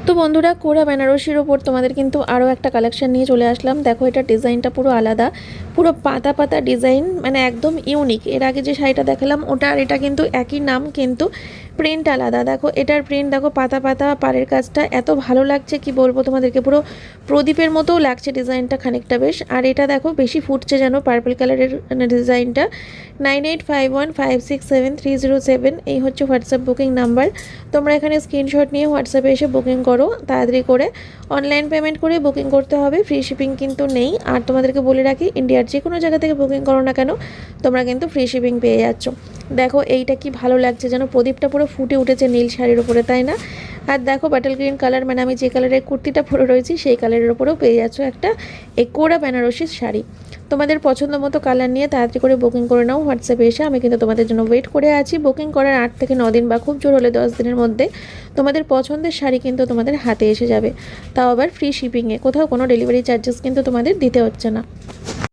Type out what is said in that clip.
তো বন্ধুরা, কোরা বেনারসির ওপর তোমাদের কিন্তু আরও একটা কালেকশন নিয়ে চলে আসলাম। দেখো, এটা ডিজাইনটা পুরো আলাদা, পুরো পাতা পাতা ডিজাইন, মানে একদম ইউনিক। এর আগে যে শাড়িটা দেখালাম ওটা আর এটা কিন্তু একই নাম, কিন্তু প্রিন্ট আলাদা। দেখো এটার প্রিন্ট, দেখো পাতা পাতা, পাড়ের কাজটা এত ভালো লাগছে কি বলবো তোমাদেরকে, পুরো প্রদীপের মতোও লাগছে ডিজাইনটা খানিকটা বেশ। আর এটা দেখো বেশি ফুটছে যেন, পার্পল কালারের ডিজাইনটা। 9851567307 এই হচ্ছে হোয়াটসঅ্যাপ বুকিং নাম্বার। তোমরা এখানে স্ক্রিনশট নিয়ে হোয়াটসঅ্যাপে এসে বুকিং করো তাড়াতাড়ি করে। অনলাইন পেমেন্ট করে বুকিং করতে হবে, ফ্রি শিপিং কিন্তু নেই। আর তোমাদেরকে বলে রাখি, ইন্ডিয়ার যে কোনো জায়গা থেকে বুকিং করো না কেন তোমরা কিন্তু ফ্রি শিপিং পেয়ে যাচ্ছ। দেখো এইটা কি ভালো লাগছে যেন, প্রদীপটা পুরো ফুটে উঠেছে নীল শাড়ির উপরে, তাই না? আর দেখো বাটল গ্রিন কালার, মানে আমি যে কালারের কুর্তিটা পরে রয়েছি সেই কালারের উপরেও পেয়ে যাচ্ছ একটা এই কোরা বেনারসির শাড়ি। তোমাদের পছন্দ মতো কালার নিয়ে তাড়াতাড়ি করে বুকিং করে নাও হোয়াটসঅ্যাপে এসে। আমি কিন্তু তোমাদের জন্য ওয়েট করে আছি। বুকিং করার 8 থেকে 9 দিন বা খুব জোর হলে 10 দিনের মধ্যে তোমাদের পছন্দের শাড়ি কিন্তু তোমাদের হাতে এসে যাবে, তাও আবার ফ্রি শিপিংয়ে। কোথাও কোনো ডেলিভারি চার্জেস কিন্তু তোমাদের দিতে হচ্ছে না।